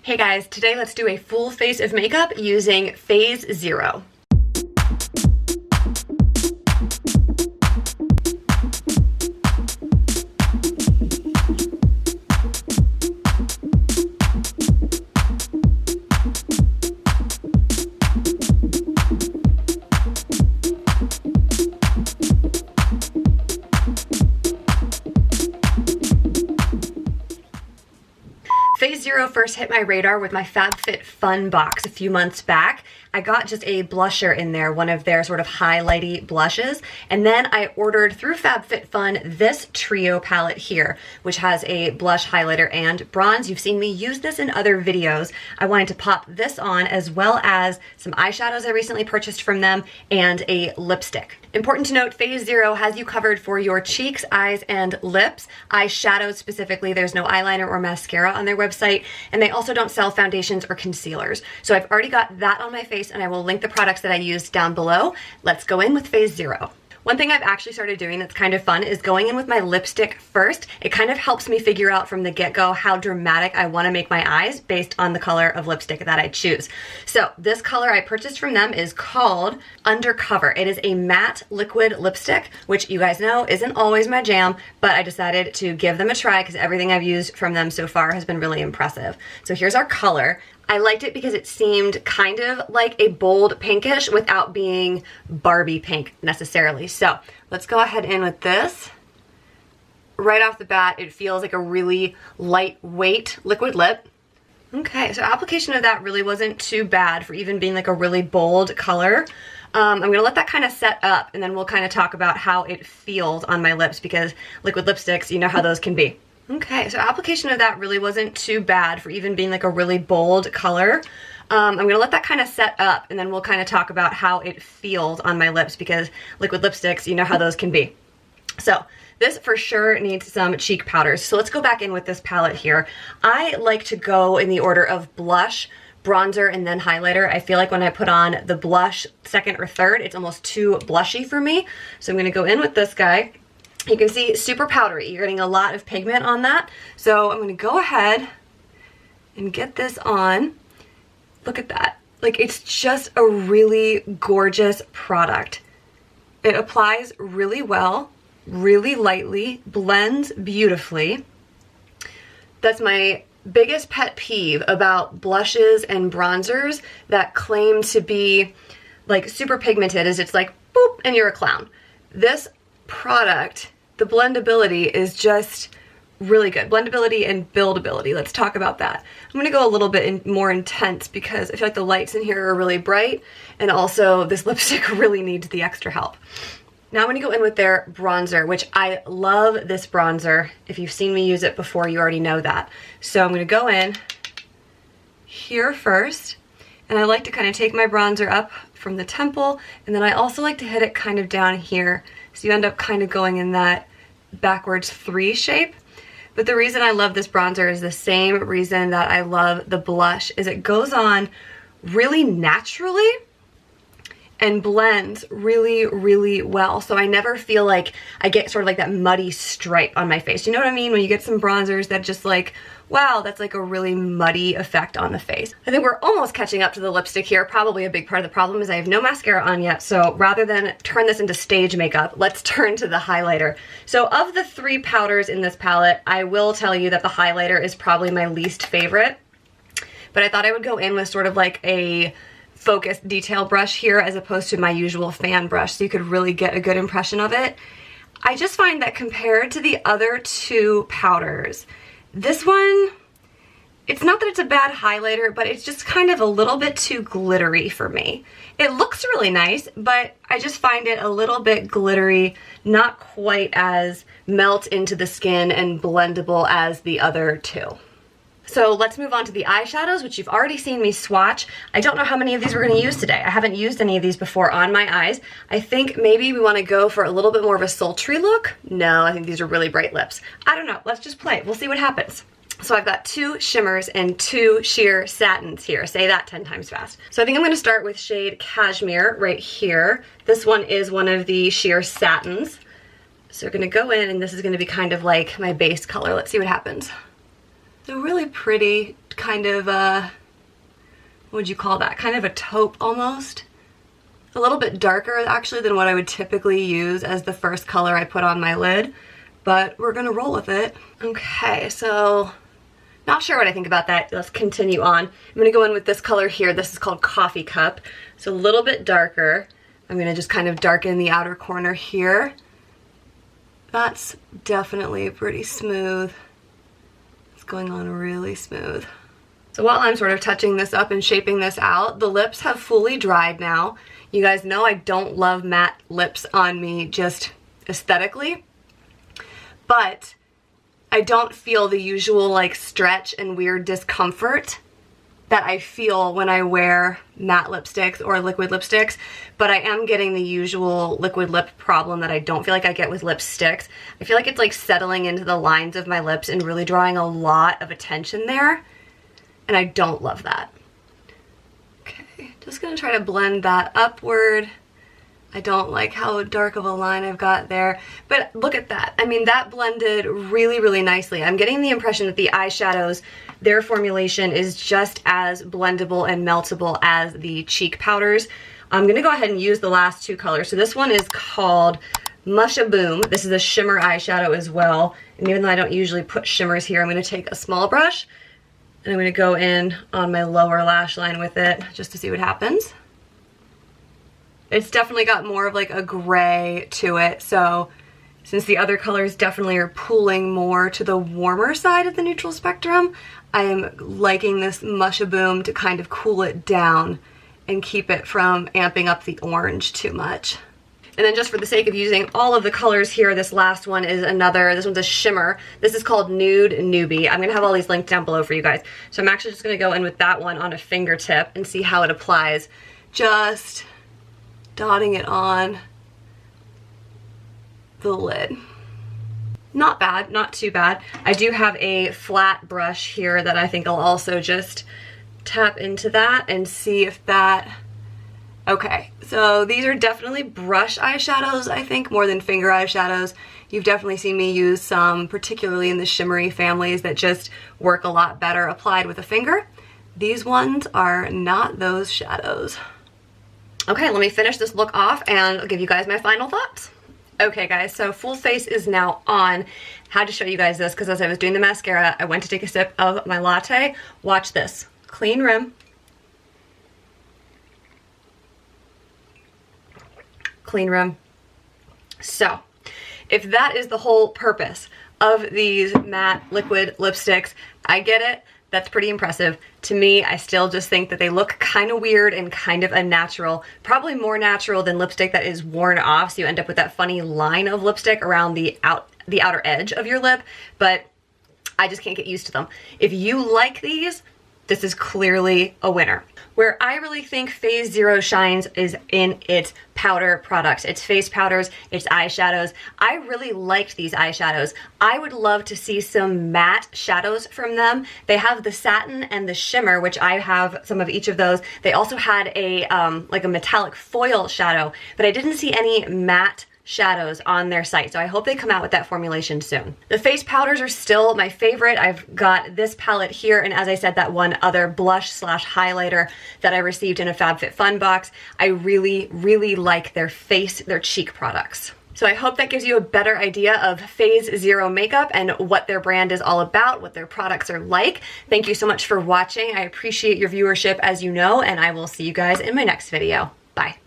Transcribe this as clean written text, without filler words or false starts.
Hey guys, today let's do a full face of makeup using Phase Zero. Phase Zero first hit my radar with my FabFitFun box a few months back. I got just a blusher in there, one of their sort of highlighty blushes, and then I ordered through FabFitFun this trio palette here, which has a blush, highlighter, and bronze. You've seen me use this in other videos. I wanted to pop this on as well as some eyeshadows I recently purchased from them and a lipstick. Important to note, Phase Zero has you covered for your cheeks, eyes, and lips. Eyeshadows specifically, there's no eyeliner or mascara on their website, and they also don't sell foundations or concealers. So I've already got that on my face, and I will link the products that I used down below. Let's go in with Phase Zero. One thing I've actually started doing that's kind of fun is going in with my lipstick first. It kind of helps me figure out from the get-go how dramatic I want to make my eyes based on the color of lipstick that I choose. So this color I purchased from them is called Undercover. It is a matte liquid lipstick, which you guys know isn't always my jam, but I decided to give them a try because everything I've used from them so far has been really impressive. So here's our color. I liked it because it seemed kind of like a bold pinkish without being Barbie pink necessarily. So let's go ahead in with this. Right off the bat, it feels like a really lightweight liquid lip. Okay, so application of that really wasn't too bad for even being like a really bold color. I'm gonna let that kind of set up and then we'll kind of talk about how it feels on my lips because liquid lipsticks, you know how those can be. Okay, so application of that really wasn't too bad for even being like a really bold color. I'm gonna let that kind of set up and then we'll kind of talk about how it feels on my lips because liquid lipsticks, you know how those can be. So this for sure needs some cheek powders. So let's go back in with this palette here. I like to go in the order of blush, bronzer, and then highlighter. I feel like when I put on the blush second or third, it's almost too blushy for me. So I'm gonna go in with this guy. You can see super powdery. You're getting a lot of pigment on that. So I'm gonna go ahead and get this on. Look at that. Like, it's just a really gorgeous product. It applies really well, really lightly, blends beautifully. That's my biggest pet peeve about blushes and bronzers that claim to be like super pigmented is it's like boop and you're a clown. This product, the blendability is just really good. Blendability and buildability. Let's talk about that. I'm going to go a little bit more intense because I feel like the lights in here are really bright and also this lipstick really needs the extra help. Now I'm going to go in with their bronzer, which I love this bronzer. If you've seen me use it before, you already know that. So I'm going to go in here first, and I like to kind of take my bronzer up from the temple, and then I also like to hit it kind of down here. So you end up kind of going in that backwards 3 shape. But the reason I love this bronzer is the same reason that I love the blush, is it goes on really naturally and blends really, really well. So I never feel like I get sort of like that muddy stripe on my face. You know what I mean? When you get some bronzers that just like, wow, that's like a really muddy effect on the face. I think we're almost catching up to the lipstick here. Probably a big part of the problem is I have no mascara on yet. So rather than turn this into stage makeup, let's turn to the highlighter. So of the 3 powders in this palette, I will tell you that the highlighter is probably my least favorite. But I thought I would go in with sort of like a focused detail brush here as opposed to my usual fan brush so you could really get a good impression of it. I just find that compared to the other 2 powders, this one, it's not that it's a bad highlighter, but it's just kind of a little bit too glittery for me. It looks really nice, but I just find it a little bit glittery, not quite as melt into the skin and blendable as the other 2. So let's move on to the eyeshadows, which you've already seen me swatch. I don't know how many of these we're going to use today. I haven't used any of these before on my eyes. I think maybe we want to go for a little bit more of a sultry look. No, I think these are really bright lips. I don't know. Let's just play. We'll see what happens. So I've got 2 shimmers and 2 sheer satins here. Say that 10 times fast. So I think I'm going to start with shade Cashmere right here. This one is one of the sheer satins. So we're going to go in, and this is going to be kind of like my base color. Let's see what happens. A really pretty kind of a, what would you call that? Kind of a taupe almost. A little bit darker actually than what I would typically use as the first color I put on my lid, but we're gonna roll with it. Okay, so not sure what I think about that. Let's continue on. I'm gonna go in with this color here. This is called Coffee Cup. So a little bit darker. I'm gonna just kind of darken the outer corner here. That's definitely pretty smooth. It's going on really smooth. So while I'm sort of touching this up and shaping this out, the lips have fully dried now. You guys know I don't love matte lips on me just aesthetically, but I don't feel the usual like stretch and weird discomfort that I feel when I wear matte lipsticks or liquid lipsticks, but I am getting the usual liquid lip problem that I don't feel like I get with lipsticks. I feel like it's like settling into the lines of my lips and really drawing a lot of attention there, and I don't love that. Okay, just gonna try to blend that upward. I don't like how dark of a line I've got there, but look at that. I mean, that blended really, really nicely. I'm getting the impression that the eyeshadows, their formulation is just as blendable and meltable as the cheek powders. I'm gonna go ahead and use the last two colors. So this one is called Mushaboom. This is a shimmer eyeshadow as well. And even though I don't usually put shimmers here, I'm gonna take a small brush and I'm gonna go in on my lower lash line with it just to see what happens. It's definitely got more of like a gray to it, so since the other colors definitely are pulling more to the warmer side of the neutral spectrum, I am liking this Mushaboom to kind of cool it down and keep it from amping up the orange too much. And then just for the sake of using all of the colors here, this last one is this one's a shimmer. This is called Nude Newbie. I'm gonna have all these linked down below for you guys. So I'm actually just gonna go in with that one on a fingertip and see how it applies. Just dotting it on the lid. Not bad, not too bad. I do have a flat brush here that I think I'll also just tap into that and see if that, okay. So these are definitely brush eyeshadows, I think, more than finger eyeshadows. You've definitely seen me use some, particularly in the shimmery families, that just work a lot better applied with a finger. These ones are not those shadows. Okay, let me finish this look off and I'll give you guys my final thoughts. Okay guys, so full face is now on. Had to show you guys this because as I was doing the mascara, I went to take a sip of my latte. Watch this. Clean rim. Clean rim. So, if that is the whole purpose of these matte liquid lipsticks, I get it. That's pretty impressive. To me, I still just think that they look kind of weird and kind of unnatural. Probably more natural than lipstick that is worn off, so you end up with that funny line of lipstick around the outer edge of your lip, but I just can't get used to them. If you like these, this is clearly a winner. Where I really think Phase Zero shines is in its powder products. Its face powders, its eyeshadows. I really liked these eyeshadows. I would love to see some matte shadows from them. They have the satin and the shimmer, which I have some of each of those. They also had a like a metallic foil shadow, but I didn't see any matte shadows on their site, so I hope they come out with that formulation soon. The face powders are still my favorite. I've got this palette here, and as I said, that one other blush slash highlighter that I received in a FabFitFun box. I really, really like their cheek products. So I hope that gives you a better idea of Phase Zero makeup and what their brand is all about, what their products are like. Thank you so much for watching. I appreciate your viewership, as you know, and I will see you guys in my next video. Bye.